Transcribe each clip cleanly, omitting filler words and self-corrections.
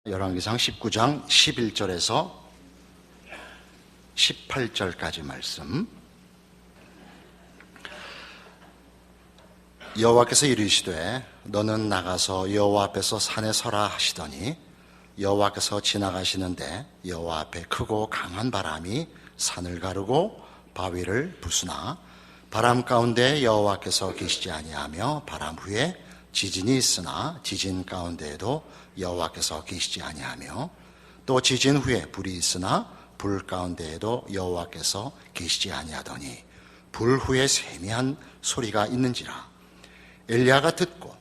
열왕기상 19장 11절에서 18절까지 말씀. 여호와께서 이르시되 너는 나가서 여호와 앞에서 산에 서라 하시더니 여호와께서 지나가시는데 여호와 앞에 크고 강한 바람이 산을 가르고 바위를 부수나 바람 가운데 여호와께서 계시지 아니하며 바람 후에 지진이 있으나 지진 가운데에도 여호와께서 계시지 아니하며 또 지진 후에 불이 있으나 불 가운데에도 여호와께서 계시지 아니하더니 불 후에 세미한 소리가 있는지라. 엘리야가 듣고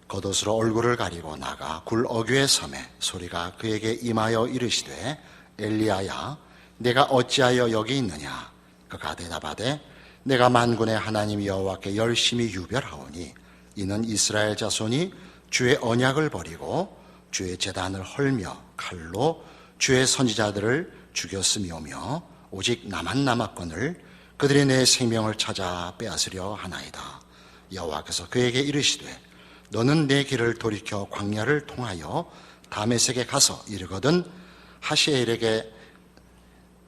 겉옷으로 얼굴을 가리고 나가 굴 어귀에 서매 소리가 그에게 임하여 이르시되 엘리야야 내가 어찌하여 여기 있느냐. 그가 대답하되 내가 만군의 하나님 여호와께 열심히 유별하오니 이는 이스라엘 자손이 주의 언약을 버리고 주의 제단을 헐며 칼로 주의 선지자들을 죽였음이오며 오직 나만 남았거늘 그들이 내 생명을 찾아 빼앗으려 하나이다. 여호와께서 그에게 이르시되 너는 내 길을 돌이켜 광야를 통하여 다메섹에 가서 이르거든 하시엘에게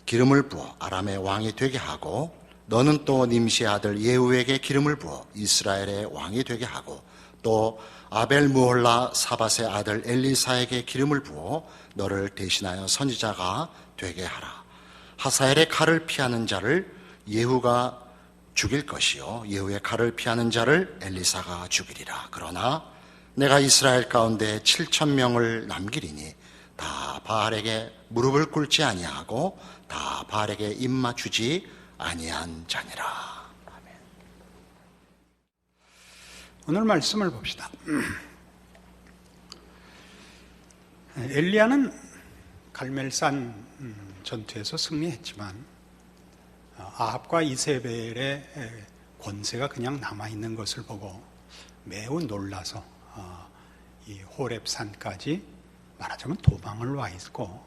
기름을 부어 아람의 왕이 되게 하고 너는 또 님시의 아들 예후에게 기름을 부어 이스라엘의 왕이 되게 하고 또 아벨 무홀라 사밧의 아들 엘리사에게 기름을 부어 너를 대신하여 선지자가 되게 하라. 하사엘의 칼을 피하는 자를 예후가 죽일 것이요 예후의 칼을 피하는 자를 엘리사가 죽이리라. 그러나 내가 이스라엘 가운데 7,000명을 남기리니 다 바알에게 무릎을 꿇지 아니하고 다 바알에게 입맞추지 아니한 자니라. 아멘. 오늘 말씀을 봅시다. 엘리야는 갈멜산 전투에서 승리했지만 아합과 이세벨의 권세가 그냥 남아있는 것을 보고 매우 놀라서 이 호렙산까지 말하자면 도망을 와 있고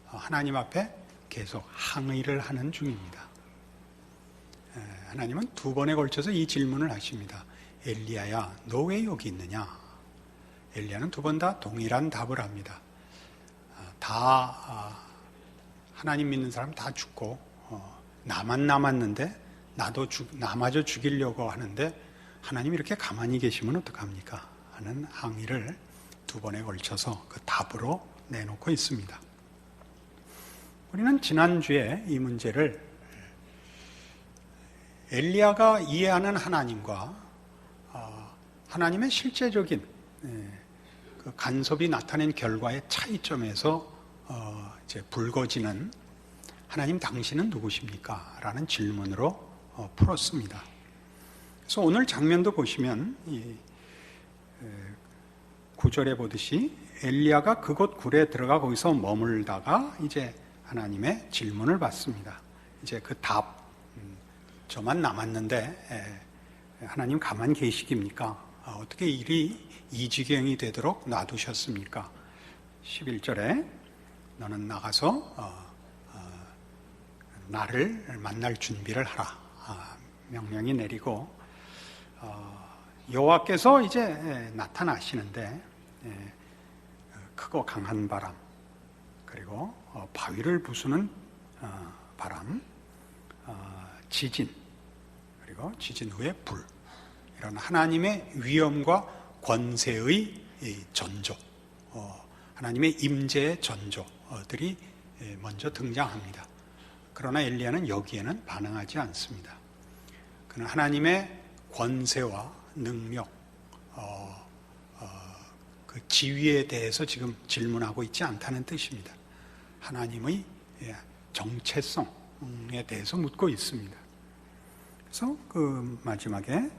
하나님 앞에 계속 항의를 하는 중입니다. 하나님은 두 번에 걸쳐서 이 질문을 하십니다. 엘리야야, 너 왜 여기 있느냐? 엘리야는 두 번 다 동일한 답을 합니다. 하나님 믿는 사람 다 죽고 나만 남았는데 나마저 죽이려고 하는데 하나님 이렇게 가만히 계시면 어떡합니까? 하는 항의를 두 번에 걸쳐서 그 답으로 내놓고 있습니다. 우리는 지난주에 이 문제를 엘리야가 이해하는 하나님과 하나님의 실제적인 그 간섭이 나타낸 결과의 차이점에서 이제 불거지는 하나님 당신은 누구십니까? 라는 질문으로 풀었습니다. 그래서 오늘 장면도 보시면 이 9절에 보듯이 엘리야가 그곳 굴에 들어가 거기서 머물다가 이제 하나님의 질문을 받습니다. 이제 그 답, 저만 남았는데 하나님 가만 계시깁니까? 어떻게 일이 이 지경이 되도록 놔두셨습니까? 11절에 너는 나가서 나를 만날 준비를 하라. 명령이 내리고 여호와께서 이제 나타나시는데 크고 강한 바람 그리고 바위를 부수는 바람, 지진 그리고 지진 후에 불, 이런 하나님의 위엄과 권세의 전조, 하나님의 임재의 전조들이 먼저 등장합니다. 그러나 엘리야는 여기에는 반응하지 않습니다. 그는 하나님의 권세와 능력, 그 지위에 대해서 지금 질문하고 있지 않다는 뜻입니다. 하나님의 정체성에 대해서 묻고 있습니다. 그래서 그 마지막에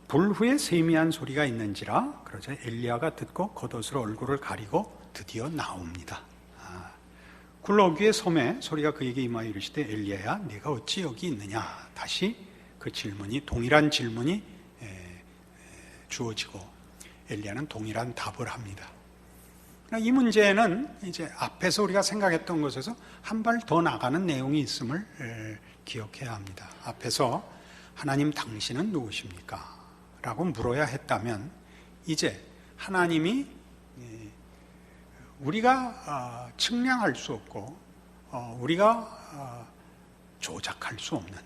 불 후에 세미한 소리가 있는지라 그러자 엘리야가 듣고 겉옷으로 얼굴을 가리고 드디어 나옵니다. 굴 어귀의 섬에 소리가 그에게 임하여 이르시되 엘리야야 네가 어찌 여기 있느냐. 다시 그 질문이 동일한 질문이 주어지고 엘리야는 동일한 답을 합니다. 이 문제는 이제 앞에서 우리가 생각했던 것에서 한 발 더 나가는 내용이 있음을 기억해야 합니다. 앞에서 하나님 당신은 누구십니까? 라고 물어야 했다면 이제 하나님이 우리가 측량할 수 없고 우리가 조작할 수 없는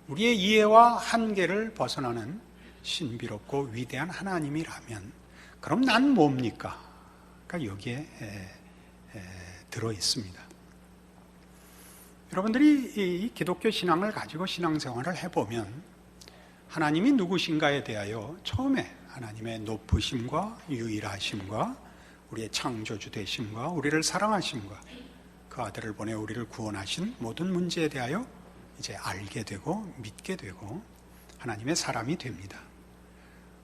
우리의 이해와 한계를 벗어나는 신비롭고 위대한 하나님이라면 그럼 난 뭡니까? 그러니까 여기에 들어 있습니다. 여러분들이 이 기독교 신앙을 가지고 신앙생활을 해보면 하나님이 누구신가에 대하여 처음에 하나님의 높으심과 유일하심과 우리의 창조주 되심과 우리를 사랑하심과 그 아들을 보내 우리를 구원하신 모든 문제에 대하여 이제 알게 되고 믿게 되고 하나님의 사람이 됩니다.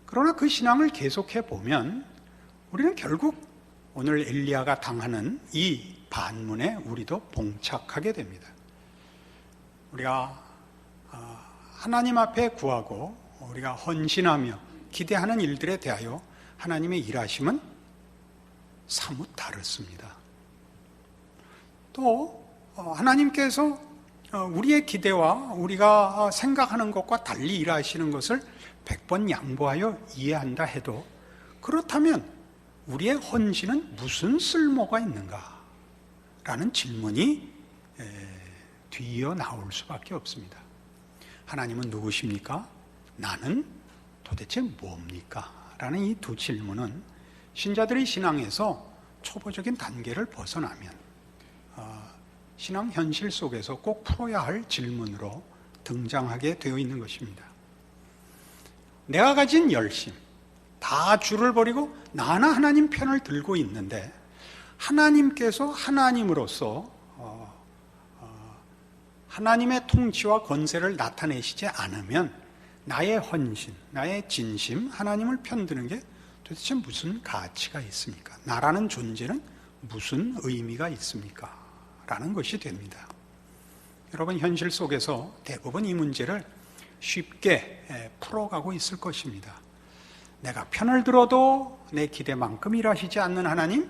그러나 그 신앙을 계속해 보면 우리는 결국 오늘 엘리야가 당하는 이 반문에 우리도 봉착하게 됩니다. 우리가 하나님 앞에 구하고 우리가 헌신하며 기대하는 일들에 대하여 하나님의 일하심은 사뭇 다릅니다. 또 하나님께서 우리의 기대와 우리가 생각하는 것과 달리 일하시는 것을 100번 양보하여 이해한다 해도 그렇다면 우리의 헌신은 무슨 쓸모가 있는가? 라는 질문이 뒤이어 나올 수밖에 없습니다. 하나님은 누구십니까? 나는 도대체 뭡니까? 라는 이 두 질문은 신자들의 신앙에서 초보적인 단계를 벗어나면 신앙 현실 속에서 꼭 풀어야 할 질문으로 등장하게 되어 있는 것입니다. 내가 가진 열심, 다 줄을 버리고 나나 하나님 편을 들고 있는데 하나님께서 하나님으로서 하나님의 통치와 권세를 나타내시지 않으면 나의 헌신, 나의 진심, 하나님을 편드는 게 도대체 무슨 가치가 있습니까? 나라는 존재는 무슨 의미가 있습니까? 라는 것이 됩니다. 여러분, 현실 속에서 대부분 이 문제를 쉽게 풀어가고 있을 것입니다. 내가 편을 들어도 내 기대만큼 일하시지 않는 하나님,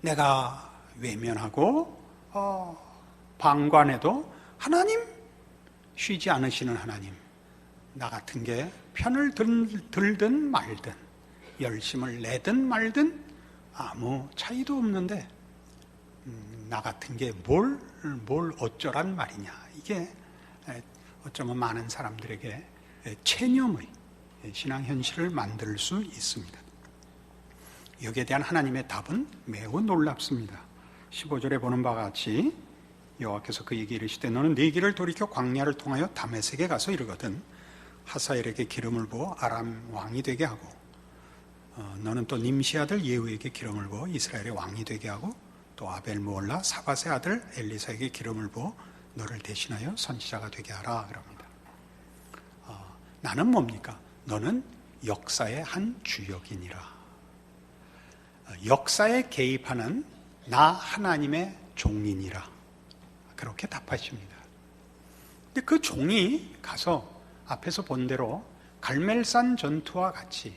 내가 외면하고 방관해도 하나님 쉬지 않으시는 하나님, 나 같은 게 편을 들든 말든 열심을 내든 말든 아무 차이도 없는데 나 같은 게 뭘 어쩌란 말이냐. 이게 어쩌면 많은 사람들에게 체념의 신앙 현실을 만들 수 있습니다. 여기에 대한 하나님의 답은 매우 놀랍습니다. 15절에 보는 바와 같이 여호와께서 그에게 이르시되 너는 네 길을 돌이켜 광야를 통하여 다메섹에 가서 이르거든 하사엘에게 기름을 부어 아람 왕이 되게 하고 너는 또 님시 아들 예후에게 기름을 부어 이스라엘의 왕이 되게 하고 또 아벨 무올라 사밧의 아들 엘리사에게 기름을 부어 너를 대신하여 선지자가 되게 하라 그럽니다. 나는 뭡니까? 너는 역사의 한 주역이니라. 역사에 개입하는 나 하나님의 종이니라. 그렇게 답하십니다. 근데 그 종이 가서 앞에서 본 대로 갈멜산 전투와 같이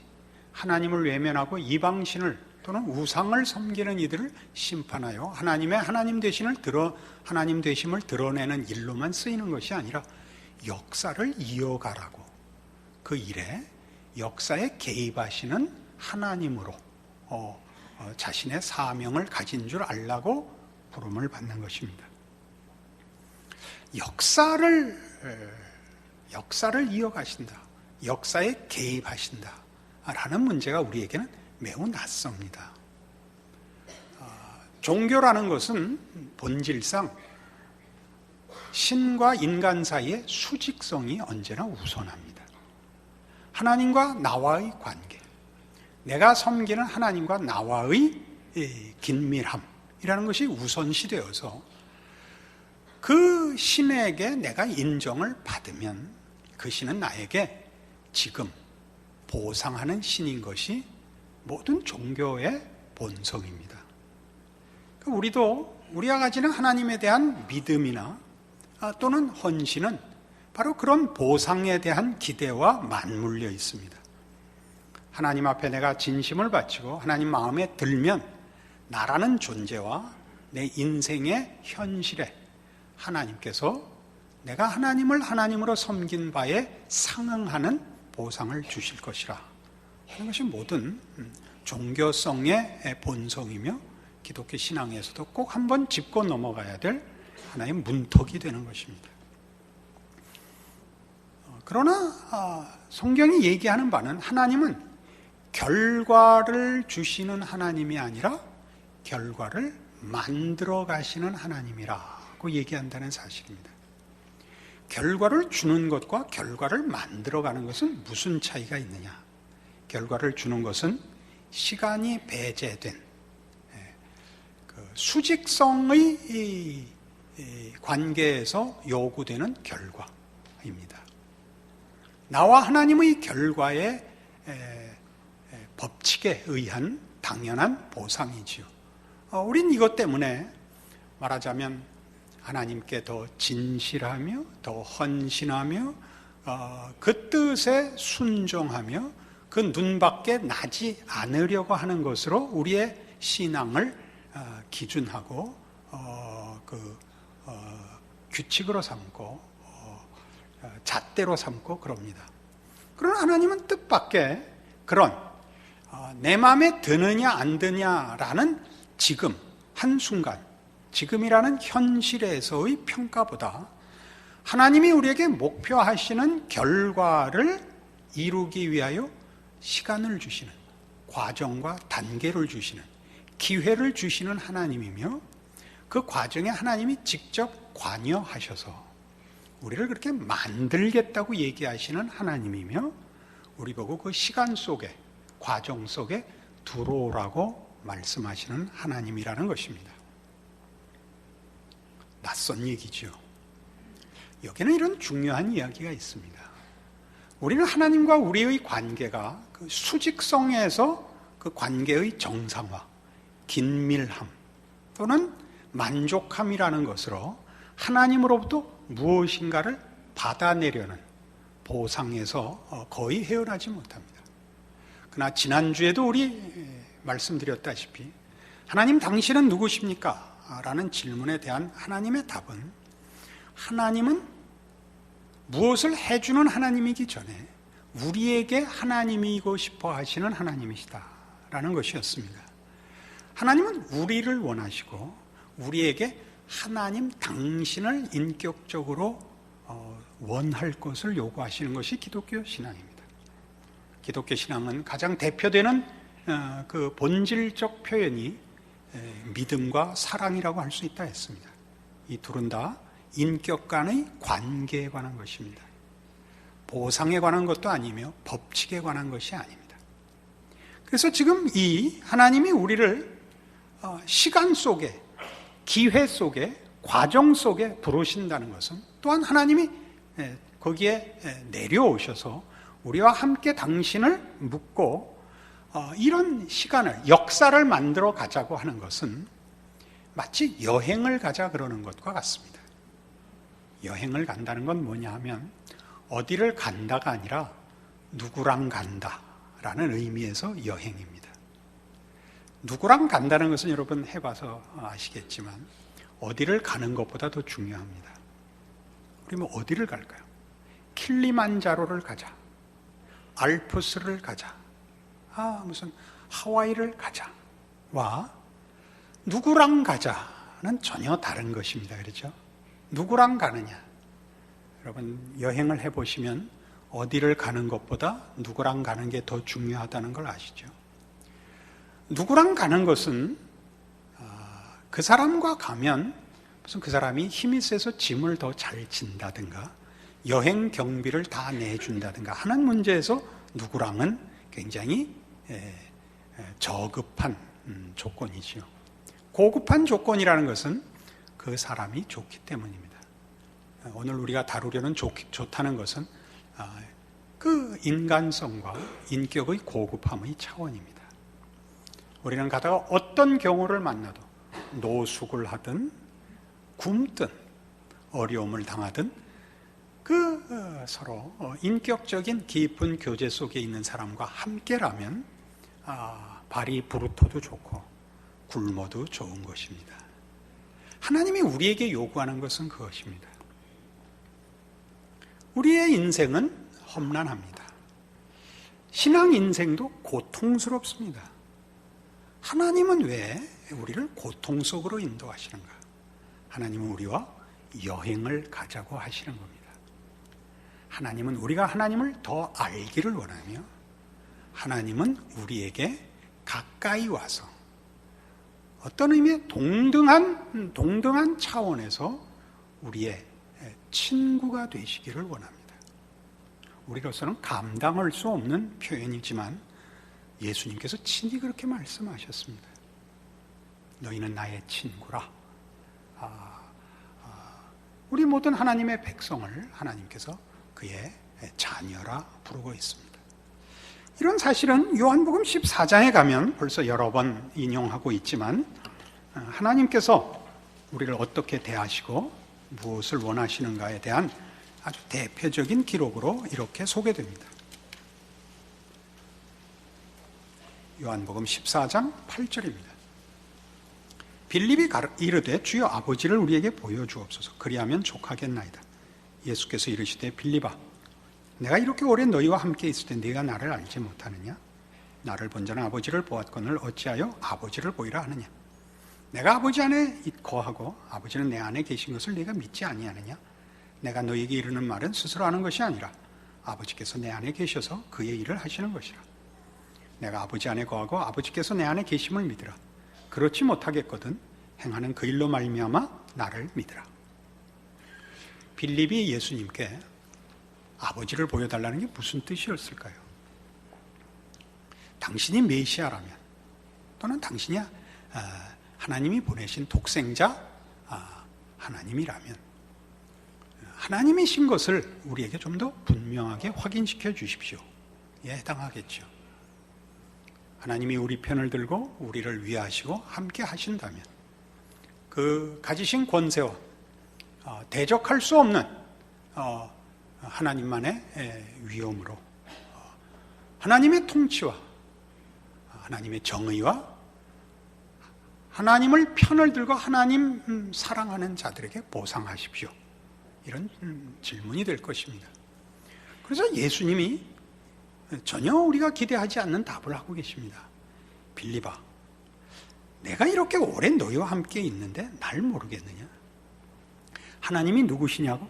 하나님을 외면하고 이방신을 또는 우상을 섬기는 이들을 심판하여 하나님의 하나님 되심을 드러내는 일로만 쓰이는 것이 아니라 역사를 이어가라고 그 일에 역사에 개입하시는 하나님으로 자신의 사명을 가진 줄 알라고 부름을 받는 것입니다. 역사를 이어가신다. 역사에 개입하신다. 라는 문제가 우리에게는 매우 낯섭니다. 종교라는 것은 본질상 신과 인간 사이의 수직성이 언제나 우선합니다. 하나님과 나와의 관계, 내가 섬기는 하나님과 나와의 긴밀함이라는 것이 우선시 되어서 그 신에게 내가 인정을 받으면 그 신은 나에게 지금 보상하는 신인 것이 모든 종교의 본성입니다. 우리도 우리가 가지는 하나님에 대한 믿음이나 또는 헌신은 바로 그런 보상에 대한 기대와 맞물려 있습니다. 하나님 앞에 내가 진심을 바치고 하나님 마음에 들면 나라는 존재와 내 인생의 현실에 하나님께서 내가 하나님을 하나님으로 섬긴 바에 상응하는 보상을 주실 것이라 하는 것이 모든 종교성의 본성이며 기독교 신앙에서도 꼭 한번 짚고 넘어가야 될 하나의 문턱이 되는 것입니다. 그러나 성경이 얘기하는 바는 하나님은 결과를 주시는 하나님이 아니라 결과를 만들어 가시는 하나님이라고 얘기한다는 사실입니다. 결과를 주는 것과 결과를 만들어 가는 것은 무슨 차이가 있느냐? 결과를 주는 것은 시간이 배제된 수직성의 관계에서 요구되는 결과입니다. 나와 하나님의 결과의 법칙에 의한 당연한 보상이지요. 우린 이것 때문에 말하자면 하나님께 더 진실하며 더 헌신하며 그 뜻에 순종하며 그 눈밖에 나지 않으려고 하는 것으로 우리의 신앙을 기준하고 규칙으로 삼고 잣대로 삼고 그럽니다. 그러나 하나님은 뜻밖의 그런 내 마음에 드느냐 안 드냐라는 지금 한순간 지금이라는 현실에서의 평가보다 하나님이 우리에게 목표하시는 결과를 이루기 위하여 시간을 주시는 과정과 단계를 주시는 기회를 주시는 하나님이며 그 과정에 하나님이 직접 관여하셔서 우리를 그렇게 만들겠다고 얘기하시는 하나님이며 우리 보고 그 시간 속에 과정 속에 들어오라고 말씀하시는 하나님이라는 것입니다. 낯선 얘기죠. 여기는 이런 중요한 이야기가 있습니다. 우리는 하나님과 우리의 관계가 그 수직성에서 그 관계의 정상화, 긴밀함 또는 만족함이라는 것으로 하나님으로부터 무엇인가를 받아내려는 보상에서 거의 헤어나지 못합니다. 그러나 지난주에도 우리 말씀드렸다시피 하나님 당신은 누구십니까? 라는 질문에 대한 하나님의 답은 하나님은 무엇을 해주는 하나님이기 전에 우리에게 하나님이고 싶어 하시는 하나님이시다 라는 것이었습니다. 하나님은 우리를 원하시고 우리에게 하나님 당신을 인격적으로 원할 것을 요구하시는 것이 기독교 신앙입니다. 기독교 신앙은 가장 대표되는 그 본질적 표현이 믿음과 사랑이라고 할 수 있다 했습니다. 이 둘은 다 인격 간의 관계에 관한 것입니다. 보상에 관한 것도 아니며 법칙에 관한 것이 아닙니다. 그래서 지금 이 하나님이 우리를 시간 속에 기회 속에 과정 속에 부르신다는 것은 또한 하나님이 거기에 내려오셔서 우리와 함께 당신을 묻고 이런 시간을 역사를 만들어 가자고 하는 것은 마치 여행을 가자 그러는 것과 같습니다. 여행을 간다는 건 뭐냐 하면 어디를 간다가 아니라 누구랑 간다라는 의미에서 여행입니다. 누구랑 간다는 것은 여러분 해봐서 아시겠지만 어디를 가는 것보다 더 중요합니다. 우리 뭐 어디를 갈까요? 킬리만자로를 가자, 알프스를 가자, 무슨 하와이를 가자와 누구랑 가자는 전혀 다른 것입니다. 그렇죠? 누구랑 가느냐? 여러분 여행을 해보시면 어디를 가는 것보다 누구랑 가는 게 더 중요하다는 걸 아시죠? 누구랑 가는 것은 그 사람과 가면 무슨 그 사람이 힘이 세서 짐을 더 잘 진다든가 여행 경비를 다 내준다든가 하는 문제에서 누구랑은 굉장히 저급한 조건이지요. 고급한 조건이라는 것은 그 사람이 좋기 때문입니다. 오늘 우리가 다루려는 좋다는 것은 그 인간성과 인격의 고급함의 차원입니다. 우리는 가다가 어떤 경우를 만나도 노숙을 하든 굶든 어려움을 당하든 그 서로 인격적인 깊은 교제 속에 있는 사람과 함께라면 발이 부르터도 좋고 굶어도 좋은 것입니다. 하나님이 우리에게 요구하는 것은 그것입니다. 우리의 인생은 험난합니다. 신앙 인생도 고통스럽습니다. 하나님은 왜 우리를 고통 속으로 인도하시는가? 하나님은 우리와 여행을 가자고 하시는 겁니다. 하나님은 우리가 하나님을 더 알기를 원하며 하나님은 우리에게 가까이 와서 어떤 의미의 동등한 차원에서 우리의 친구가 되시기를 원합니다. 우리로서는 감당할 수 없는 표현이지만 예수님께서 친히 그렇게 말씀하셨습니다. 너희는 나의 친구라. 우리 모든 하나님의 백성을 하나님께서 그의 자녀라 부르고 있습니다. 이런 사실은 요한복음 14장에 가면 벌써 여러 번 인용하고 있지만 하나님께서 우리를 어떻게 대하시고 무엇을 원하시는가에 대한 아주 대표적인 기록으로 이렇게 소개됩니다. 요한복음 14장 8절입니다. 빌립이 이르되 주여 아버지를 우리에게 보여주옵소서 그리하면 족하겠나이다. 예수께서 이르시되 빌립아 내가 이렇게 오래 너희와 함께 있을 때 네가 나를 알지 못하느냐? 나를 본 자는 아버지를 보았거늘 어찌하여 아버지를 보이라 하느냐? 내가 아버지 안에 거하고 아버지는 내 안에 계신 것을 네가 믿지 아니하느냐? 내가 너희에게 이르는 말은 스스로 하는 것이 아니라 아버지께서 내 안에 계셔서 그의 일을 하시는 것이라. 내가 아버지 안에 거하고 아버지께서 내 안에 계심을 믿으라. 그렇지 못하겠거든 행하는 그 일로 말미암아 나를 믿으라. 빌립이 예수님께 아버지를 보여달라는 게 무슨 뜻이었을까요? 당신이 메시아라면 또는 당신이 하나님이 보내신 독생자 하나님이라면 하나님이신 것을 우리에게 좀 더 분명하게 확인시켜 주십시오. 예, 해당하겠죠. 하나님이 우리 편을 들고 우리를 위하시고 함께 하신다면 그 가지신 권세와 대적할 수 없는 하나님만의 위엄으로 하나님의 통치와 하나님의 정의와 하나님을 편을 들고 하나님 사랑하는 자들에게 보상하십시오. 이런 질문이 될 것입니다. 그래서 예수님이 전혀 우리가 기대하지 않는 답을 하고 계십니다. 빌립아, 내가 이렇게 오래 너희와 함께 있는데 날 모르겠느냐? 하나님이 누구시냐고?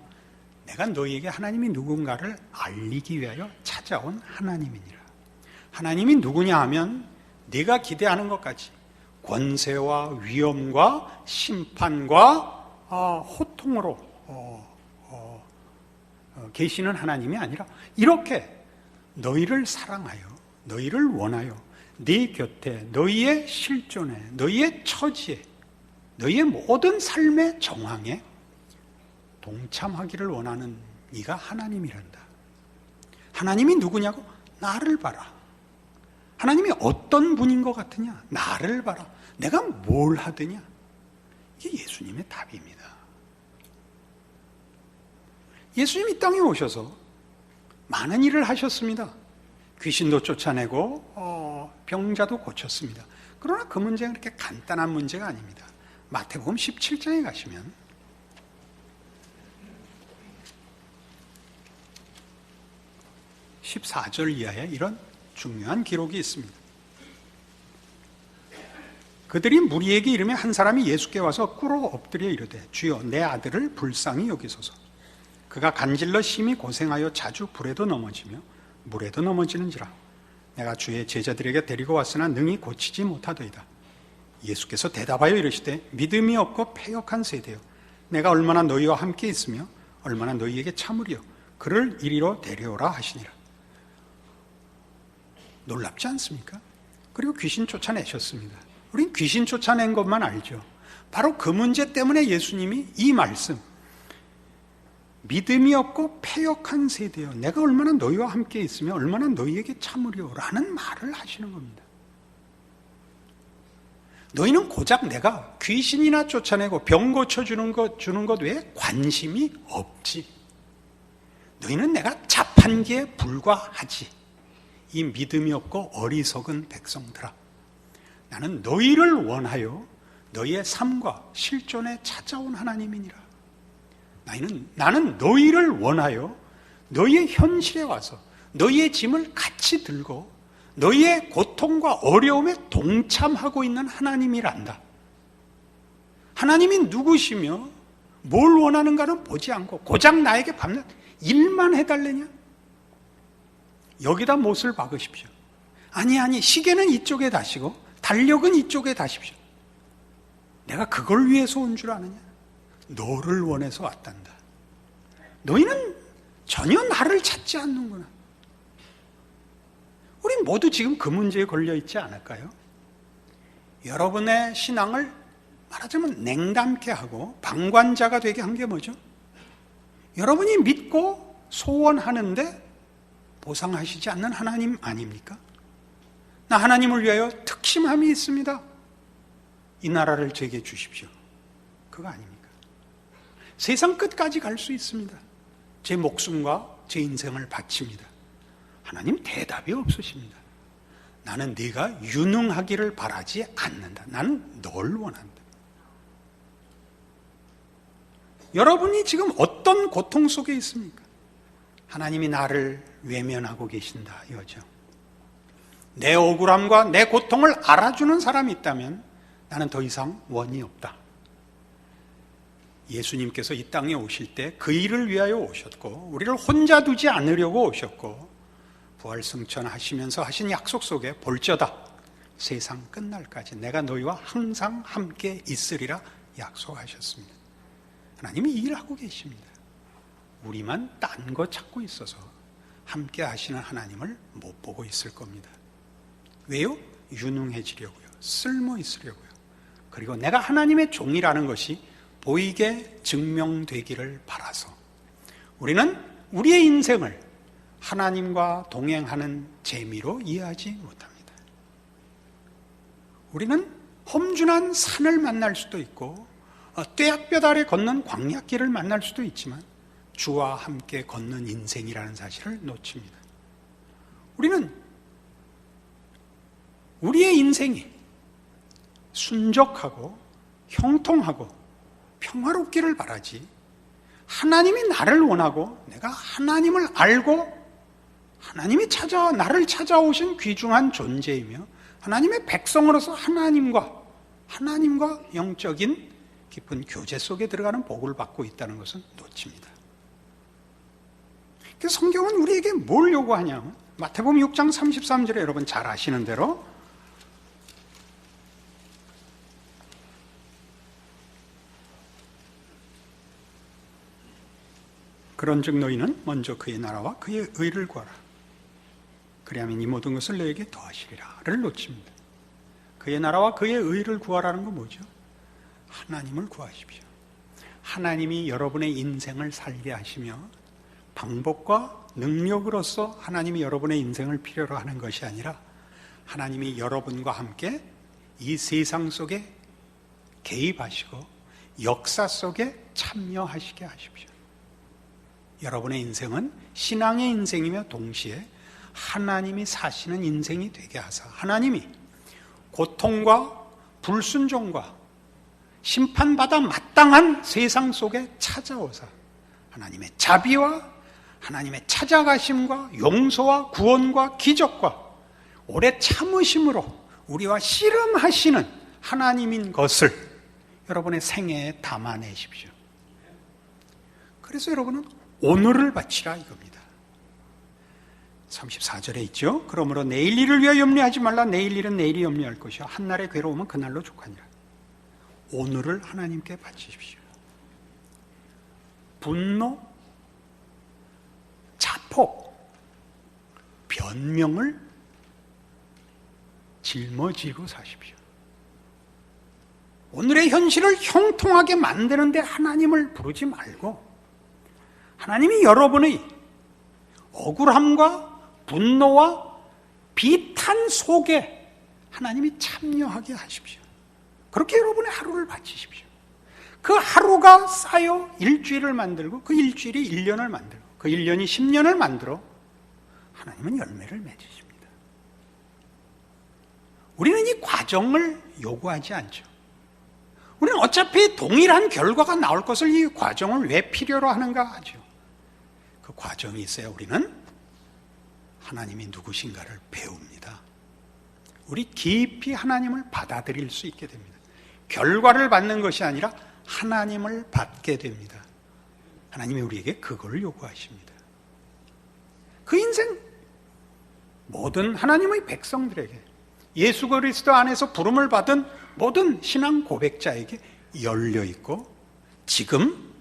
내가 너희에게 하나님이 누군가를 알리기 위하여 찾아온 하나님이니라. 하나님이 누구냐 하면 네가 기대하는 것까지 권세와 위엄과 심판과 호통으로 계시는 하나님이 아니라 이렇게 너희를 사랑하여 너희를 원하여 네 곁에 너희의 실존에 너희의 처지에 너희의 모든 삶의 정황에 동참하기를 원하는 네가 하나님이란다. 하나님이 누구냐고? 나를 봐라. 하나님이 어떤 분인 것 같으냐? 나를 봐라. 내가 뭘 하더냐? 이게 예수님의 답입니다. 예수님이 이 땅에 오셔서 많은 일을 하셨습니다. 귀신도 쫓아내고 병자도 고쳤습니다. 그러나 그 문제는 그렇게 간단한 문제가 아닙니다. 마태복음 17장에 가시면 14절 이하에 이런 중요한 기록이 있습니다. 그들이 무리에게 이르며 한 사람이 예수께 와서 꿇어 엎드려 이르되 주여 내 아들을 불쌍히 여기소서. 그가 간질러 심히 고생하여 자주 불에도 넘어지며 물에도 넘어지는지라. 내가 주의 제자들에게 데리고 왔으나 능히 고치지 못하더이다. 예수께서 대답하여 이르시되 믿음이 없고 패역한 세대여, 내가 얼마나 너희와 함께 있으며 얼마나 너희에게 참으리요. 그를 이리로 데려오라 하시니라. 놀랍지 않습니까? 그리고 귀신 쫓아내셨습니다. 우린 귀신 쫓아낸 것만 알죠. 바로 그 문제 때문에 예수님이 이 말씀, 믿음이 없고 패역한 세대여, 내가 얼마나 너희와 함께 있으며 얼마나 너희에게 참으리요 라는 말을 하시는 겁니다. 너희는 고작 내가 귀신이나 쫓아내고 병 고쳐주는 것 외에 관심이 없지. 너희는 내가 자판기에 불과하지. 이 믿음이 없고 어리석은 백성들아, 나는 너희를 원하여 너희의 삶과 실존에 찾아온 하나님이니라. 나는 너희를 원하여 너희의 현실에 와서 너희의 짐을 같이 들고 너희의 고통과 어려움에 동참하고 있는 하나님이란다. 하나님이 누구시며 뭘 원하는가는 보지 않고 고작 나에게 밤낮 일만 해달래냐? 여기다 못을 박으십시오. 아니, 시계는 이쪽에 다시고 달력은 이쪽에 다십시오. 내가 그걸 위해서 온 줄 아느냐? 너를 원해서 왔단다. 너희는 전혀 나를 찾지 않는구나. 우리 모두 지금 그 문제에 걸려 있지 않을까요? 여러분의 신앙을 말하자면 냉담케 하고 방관자가 되게 한 게 뭐죠? 여러분이 믿고 소원하는데 보상하시지 않는 하나님 아닙니까? 나 하나님을 위하여 특심함이 있습니다. 이 나라를 제게 주십시오. 그거 아닙니까? 세상 끝까지 갈 수 있습니다. 제 목숨과 제 인생을 바칩니다. 하나님 대답이 없으십니다. 나는 네가 유능하기를 바라지 않는다. 나는 널 원한다. 여러분이 지금 어떤 고통 속에 있습니까? 하나님이 나를 외면하고 계신다 이거죠. 내 억울함과 내 고통을 알아주는 사람이 있다면 나는 더 이상 원이 없다. 예수님께서 이 땅에 오실 때 그 일을 위하여 오셨고 우리를 혼자 두지 않으려고 오셨고 부활승천하시면서 하신 약속 속에 볼저다 세상 끝날까지 내가 너희와 항상 함께 있으리라 약속하셨습니다. 하나님이 일하고 계십니다. 우리만 딴 거 찾고 있어서 함께 하시는 하나님을 못 보고 있을 겁니다. 왜요? 유능해지려고요. 쓸모 있으려고요. 그리고 내가 하나님의 종이라는 것이 보이게 증명되기를 바라서 우리는 우리의 인생을 하나님과 동행하는 재미로 이해하지 못합니다. 우리는 험준한 산을 만날 수도 있고 뙤약볕 아래 걷는 광야길을 만날 수도 있지만 주와 함께 걷는 인생이라는 사실을 놓칩니다. 우리는 우리의 인생이 순적하고 형통하고 평화롭기를 바라지 하나님이 나를 원하고 내가 하나님을 알고 하나님이 나를 찾아오신 귀중한 존재이며 하나님의 백성으로서 하나님과 영적인 깊은 교제 속에 들어가는 복을 받고 있다는 것은 놓칩니다. 그래서 성경은 우리에게 뭘 요구하냐? 마태복음 6장 33절에 여러분 잘 아시는 대로 그런즉 너희는 먼저 그의 나라와 그의 의를 구하라. 그리하면 이 모든 것을 너에게 더하시리라를 놓칩니다. 그의 나라와 그의 의를 구하라는 건 뭐죠? 하나님을 구하십시오. 하나님이 여러분의 인생을 살게 하시며 방법과 능력으로서 하나님이 여러분의 인생을 필요로 하는 것이 아니라 하나님이 여러분과 함께 이 세상 속에 개입하시고 역사 속에 참여하시게 하십시오. 여러분의 인생은 신앙의 인생이며 동시에 하나님이 사시는 인생이 되게 하사 하나님이 고통과 불순종과 심판받아 마땅한 세상 속에 찾아오사 하나님의 자비와 하나님의 찾아가심과 용서와 구원과 기적과 오래 참으심으로 우리와 씨름하시는 하나님인 것을 여러분의 생애에 담아내십시오. 그래서 여러분은 오늘을 바치라 이겁니다. 34절에 있죠. 그러므로 내일 일을 위하여 염려하지 말라. 내일 일은 내일이 염려할 것이요 한날의 괴로움은 그날로 족하니라. 오늘을 하나님께 바치십시오. 분노, 자폭, 변명을 짊어지고 사십시오. 오늘의 현실을 형통하게 만드는데 하나님을 부르지 말고 하나님이 여러분의 억울함과 분노와 비탄 속에 하나님이 참여하게 하십시오. 그렇게 여러분의 하루를 바치십시오. 그 하루가 쌓여 일주일을 만들고 그 일주일이 1년을 만들고 그 1년이 10년을 만들어 하나님은 열매를 맺으십니다. 우리는 이 과정을 요구하지 않죠. 우리는 어차피 동일한 결과가 나올 것을 이 과정을 왜 필요로 하는가 하죠. 그 과정이 있어야 우리는 하나님이 누구신가를 배웁니다. 우리 깊이 하나님을 받아들일 수 있게 됩니다. 결과를 받는 것이 아니라 하나님을 받게 됩니다. 하나님이 우리에게 그걸 요구하십니다. 그 인생 모든 하나님의 백성들에게, 예수 그리스도 안에서 부름을 받은 모든 신앙 고백자에게 열려 있고 지금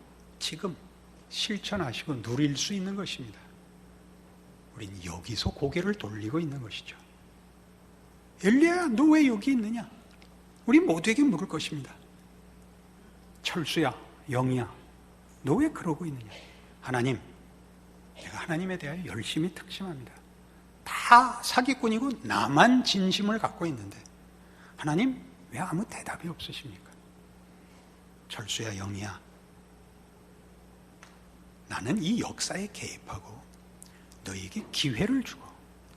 실천하시고 누릴 수 있는 것입니다. 우린 여기서 고개를 돌리고 있는 것이죠. 엘리야야, 너 왜 여기 있느냐? 우리 모두에게 물을 것입니다. 철수야, 영이야, 너 왜 그러고 있느냐? 하나님, 내가 하나님에 대하여 열심히 특심합니다. 다 사기꾼이고 나만 진심을 갖고 있는데 하나님, 왜 아무 대답이 없으십니까? 철수야, 영이야, 나는 이 역사에 개입하고 너에게 기회를 주고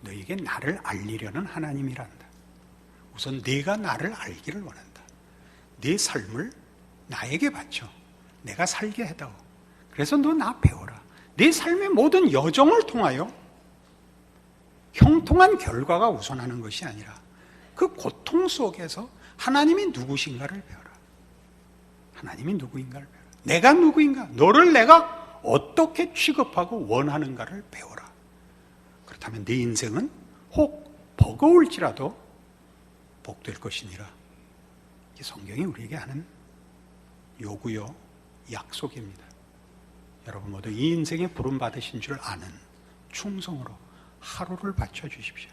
너에게 나를 알리려는 하나님이란다. 우선 네가 나를 알기를 원한다. 네 삶을 나에게 바쳐 내가 살게 해다오. 그래서 너 나 배워라. 네 삶의 모든 여정을 통하여 형통한 결과가 우선하는 것이 아니라 그 고통 속에서 하나님이 누구신가를 배워라. 하나님이 누구인가를 배워라. 내가 누구인가, 너를 내가 어떻게 취급하고 원하는가를 배워라. 그렇다면 네 인생은 혹 버거울지라도 복될 것이니라. 이게 성경이 우리에게 하는 요구요, 약속입니다. 여러분 모두 이 인생에 부름받으신 줄 아는 충성으로 하루를 바쳐주십시오.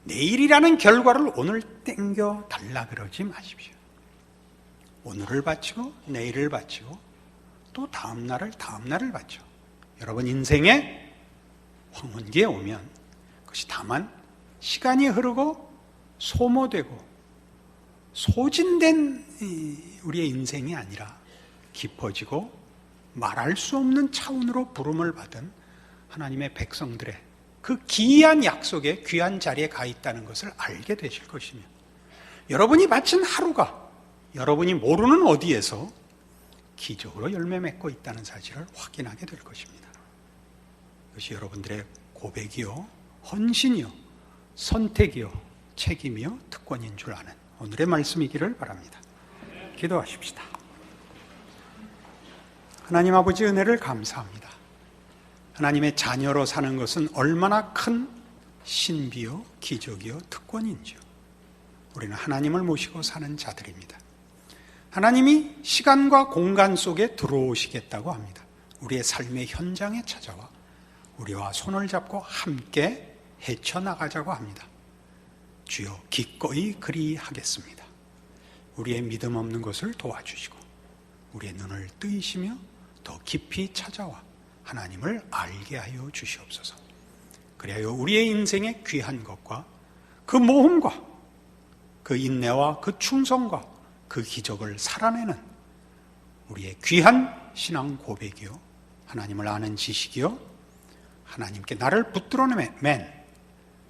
내일이라는 결과를 오늘 땡겨 달라 그러지 마십시오. 오늘을 바치고 내일을 바치고 또 다음날을 바쳐. 여러분 인생의 황혼기에 오면 그것이 다만 시간이 흐르고 소모되고 소진된 우리의 인생이 아니라 깊어지고 말할 수 없는 차원으로 부름을 받은 하나님의 백성들의 그 기이한 약속의 귀한 자리에 가 있다는 것을 알게 되실 것이며, 여러분이 바친 하루가 여러분이 모르는 어디에서 기적으로 열매 맺고 있다는 사실을 확인하게 될 것입니다. 그것이 여러분들의 고백이요, 헌신이요, 선택이요, 책임이요, 특권인 줄 아는 오늘의 말씀이기를 바랍니다. 기도하십시다. 하나님 아버지, 은혜를 감사합니다. 하나님의 자녀로 사는 것은 얼마나 큰 신비요, 기적이요, 특권인지요. 우리는 하나님을 모시고 사는 자들입니다. 하나님이 시간과 공간 속에 들어오시겠다고 합니다. 우리의 삶의 현장에 찾아와 우리와 손을 잡고 함께 헤쳐나가자고 합니다. 주여, 기꺼이 그리하겠습니다. 우리의 믿음 없는 것을 도와주시고 우리의 눈을 뜨이시며 더 깊이 찾아와 하나님을 알게 하여 주시옵소서. 그리하여 우리의 인생의 귀한 것과 그 모험과 그 인내와 그 충성과 그 기적을 살아내는 우리의 귀한 신앙 고백이요, 하나님을 아는 지식이요, 하나님께 나를 붙들어 맨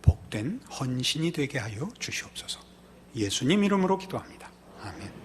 복된 헌신이 되게 하여 주시옵소서. 예수님 이름으로 기도합니다. 아멘.